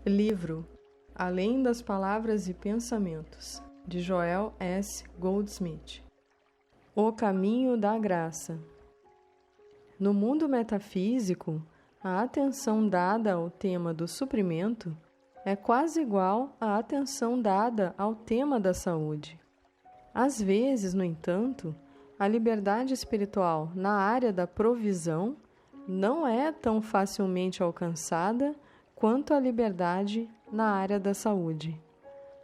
Livro Além das Palavras e Pensamentos, de Joel S. Goldsmith. O Caminho da Graça. No mundo metafísico, a atenção dada ao tema do suprimento é quase igual à atenção dada ao tema da saúde. Às vezes, no entanto, a liberdade espiritual na área da provisão não é tão facilmente alcançada quanto a liberdade na área da saúde.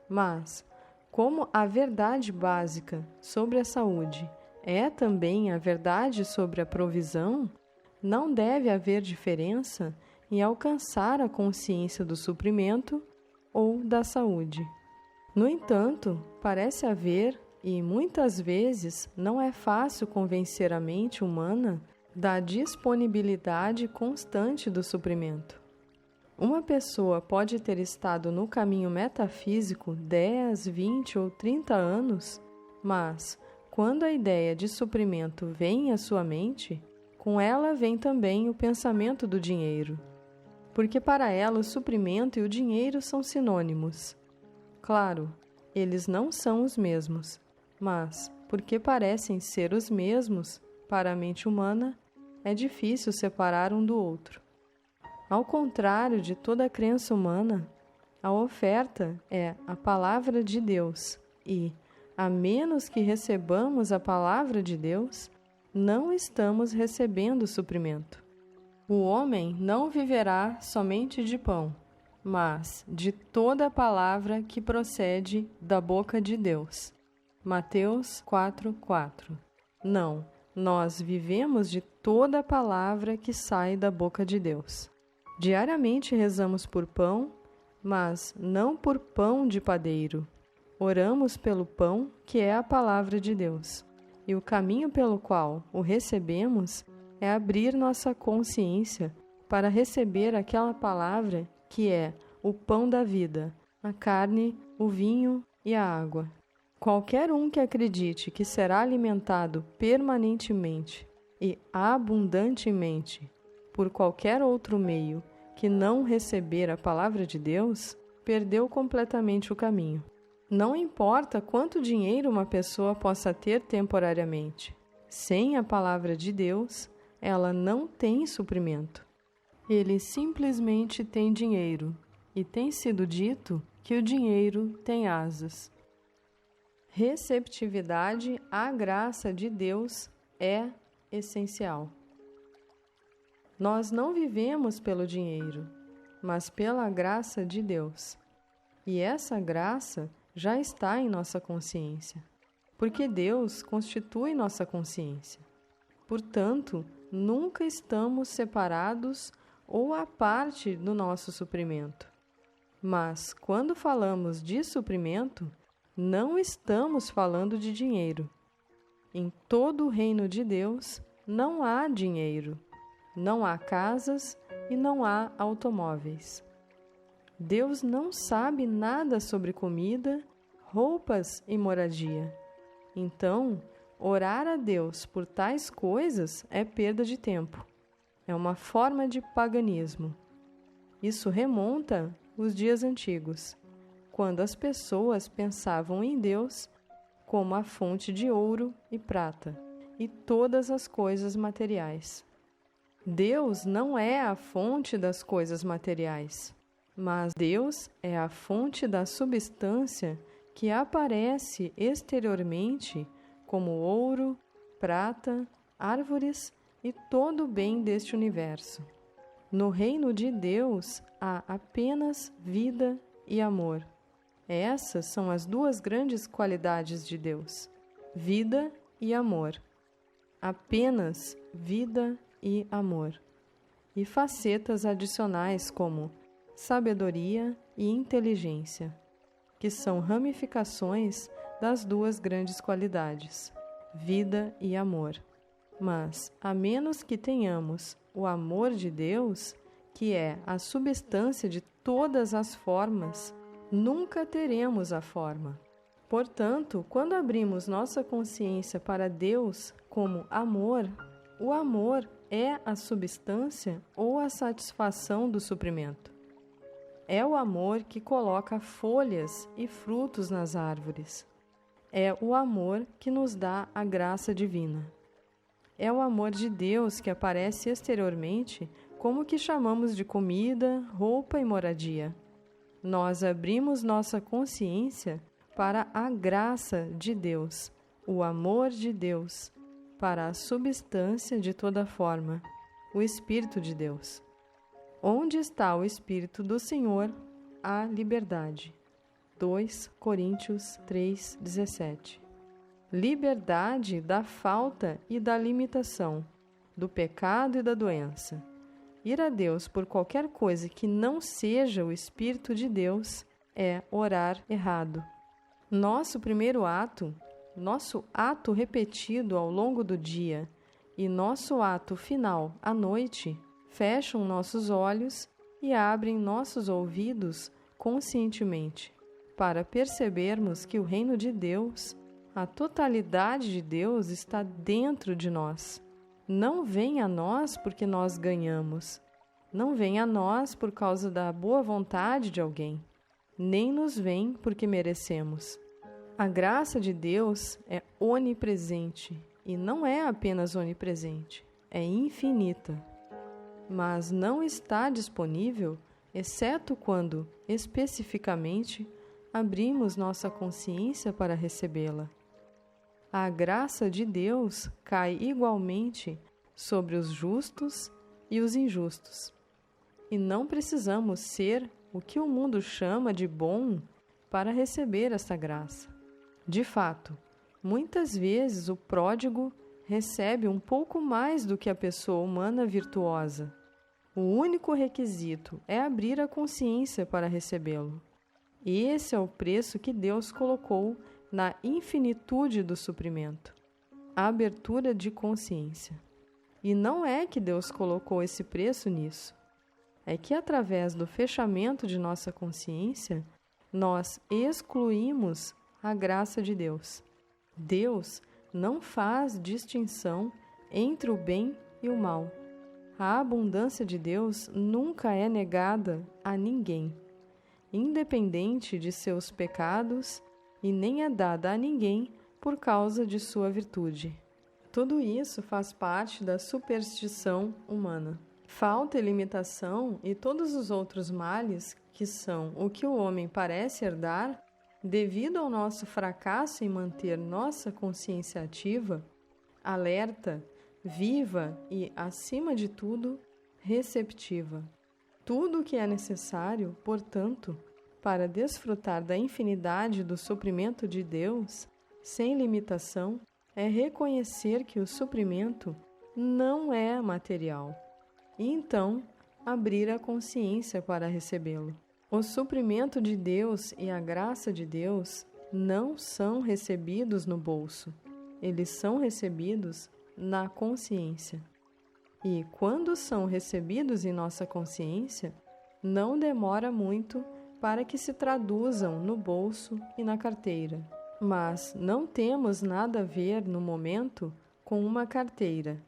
Mas, como a verdade básica sobre a saúde é também a verdade sobre a provisão, não deve haver diferença em alcançar a consciência do suprimento ou da saúde. No entanto, parece haver, e muitas vezes não é fácil convencer a mente humana da disponibilidade constante do suprimento. Uma pessoa pode ter estado no caminho metafísico 10, 20 ou 30 anos, mas, quando a ideia de suprimento vem à sua mente, com ela vem também o pensamento do dinheiro, porque para ela o suprimento e o dinheiro são sinônimos. Claro, eles não são os mesmos, mas, porque parecem ser os mesmos, para a mente humana, é difícil separar um do outro. Ao contrário de toda a crença humana, a oferta é a palavra de Deus e, a menos que recebamos a palavra de Deus, não estamos recebendo suprimento. O homem não viverá somente de pão, mas de toda a palavra que procede da boca de Deus. Mateus 4:4. Não, nós vivemos de toda a palavra que sai da boca de Deus. Diariamente rezamos por pão, mas não por pão de padeiro. Oramos pelo pão que é a palavra de Deus. E o caminho pelo qual o recebemos é abrir nossa consciência para receber aquela palavra que é o pão da vida, a carne, o vinho e a água. Qualquer um que acredite que será alimentado permanentemente e abundantemente por qualquer outro meio que não receber a palavra de Deus, perdeu completamente o caminho. Não importa quanto dinheiro uma pessoa possa ter temporariamente, sem a palavra de Deus, ela não tem suprimento. Ele simplesmente tem dinheiro, e tem sido dito que o dinheiro tem asas. Receptividade à graça de Deus é essencial. Nós não vivemos pelo dinheiro, mas pela graça de Deus. E essa graça já está em nossa consciência, porque Deus constitui nossa consciência. Portanto, nunca estamos separados ou à parte do nosso suprimento. Mas, quando falamos de suprimento, não estamos falando de dinheiro. Em todo o reino de Deus não há dinheiro, não há casas e não há automóveis. Deus não sabe nada sobre comida, roupas e moradia. Então, orar a Deus por tais coisas é perda de tempo. É uma forma de paganismo. Isso remonta os dias antigos, quando as pessoas pensavam em Deus como a fonte de ouro e prata e todas as coisas materiais. Deus não é a fonte das coisas materiais, mas Deus é a fonte da substância que aparece exteriormente como ouro, prata, árvores e todo o bem deste universo. No reino de Deus há apenas vida e amor. Essas são as duas grandes qualidades de Deus: vida e amor. Apenas vida e amor. E facetas adicionais como sabedoria e inteligência, que são ramificações das duas grandes qualidades, vida e amor. Mas, a menos que tenhamos o amor de Deus, que é a substância de todas as formas, nunca teremos a forma. Portanto, quando abrimos nossa consciência para Deus como amor, o amor é a substância ou a satisfação do suprimento. É o amor que coloca folhas e frutos nas árvores. É o amor que nos dá a graça divina. É o amor de Deus que aparece exteriormente como o que chamamos de comida, roupa e moradia. Nós abrimos nossa consciência para a graça de Deus, o amor de Deus, para a substância de toda forma, o Espírito de Deus. Onde está o Espírito do Senhor, há liberdade. 2 Coríntios 3,17. Liberdade da falta e da limitação, do pecado e da doença. Ir a Deus por qualquer coisa que não seja o Espírito de Deus é orar errado. Nosso primeiro ato, nosso ato repetido ao longo do dia e nosso ato final à noite fecham nossos olhos e abrem nossos ouvidos conscientemente para percebermos que o reino de Deus, a totalidade de Deus está dentro de nós. Não vem a nós porque nós ganhamos. Não vem a nós por causa da boa vontade de alguém. Nem nos vem porque merecemos. A graça de Deus é onipresente e não é apenas onipresente, é infinita. Mas não está disponível, exceto quando, especificamente, abrimos nossa consciência para recebê-la. A graça de Deus cai igualmente sobre os justos e os injustos. E não precisamos ser o que o mundo chama de bom para receber esta graça. De fato, muitas vezes o pródigo recebe um pouco mais do que a pessoa humana virtuosa. O único requisito é abrir a consciência para recebê-lo. Esse é o preço que Deus colocou na infinitude do suprimento, a abertura de consciência. E não é que Deus colocou esse preço nisso, é que através do fechamento de nossa consciência, nós excluímos a graça de Deus. Deus não faz distinção entre o bem e o mal. A abundância de Deus nunca é negada a ninguém, independente de seus pecados, e nem é dada a ninguém por causa de sua virtude. Tudo isso faz parte da superstição humana. Falta e limitação e todos os outros males, que são o que o homem parece herdar, devido ao nosso fracasso em manter nossa consciência ativa, alerta, viva e, acima de tudo, receptiva. Tudo o que é necessário, portanto, para desfrutar da infinidade do suprimento de Deus, sem limitação, é reconhecer que o suprimento não é material, e então abrir a consciência para recebê-lo. O suprimento de Deus e a graça de Deus não são recebidos no bolso, eles são recebidos na consciência. E quando são recebidos em nossa consciência, não demora muito para que se traduzam no bolso e na carteira. Mas não temos nada a ver no momento com uma carteira.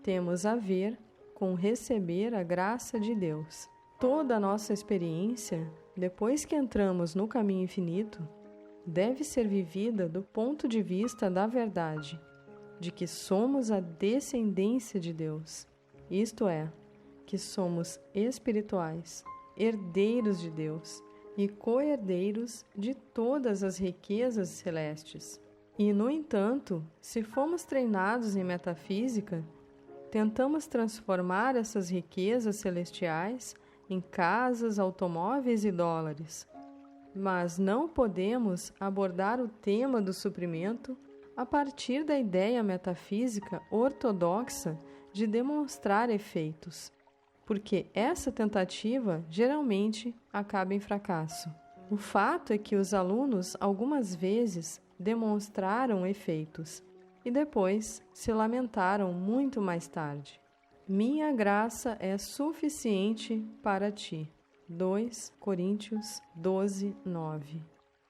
Temos a ver com receber a graça de Deus. Toda a nossa experiência, depois que entramos no caminho infinito, deve ser vivida do ponto de vista da verdade, de que somos a descendência de Deus, isto é, que somos espirituais, herdeiros de Deus e co-herdeiros de todas as riquezas celestes. E, no entanto, se fomos treinados em metafísica, tentamos transformar essas riquezas celestiais em casas, automóveis e dólares. Mas não podemos abordar o tema do suprimento a partir da ideia metafísica ortodoxa de demonstrar efeitos, porque essa tentativa geralmente acaba em fracasso. O fato é que os alunos algumas vezes demonstraram efeitos e depois se lamentaram muito mais tarde. Minha graça é suficiente para ti. 2 Coríntios 12, 9.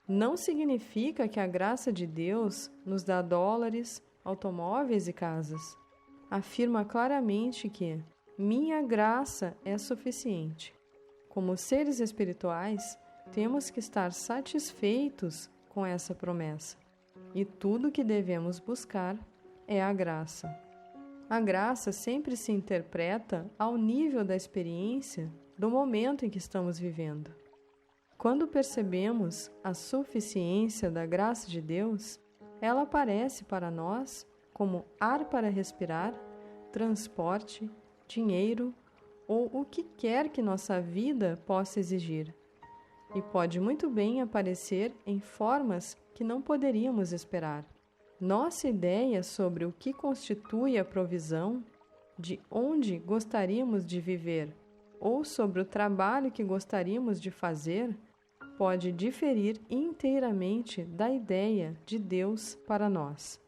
Não significa que a graça de Deus nos dá dólares, automóveis e casas. Afirma claramente que minha graça é suficiente. Como seres espirituais, temos que estar satisfeitos com essa promessa. E tudo que devemos buscar é a graça. A graça sempre se interpreta ao nível da experiência do momento em que estamos vivendo. Quando percebemos a suficiência da graça de Deus, ela aparece para nós como ar para respirar, transporte, dinheiro ou o que quer que nossa vida possa exigir. E pode muito bem aparecer em formas que não poderíamos esperar. Nossa ideia sobre o que constitui a provisão, de onde gostaríamos de viver ou sobre o trabalho que gostaríamos de fazer, pode diferir inteiramente da ideia de Deus para nós.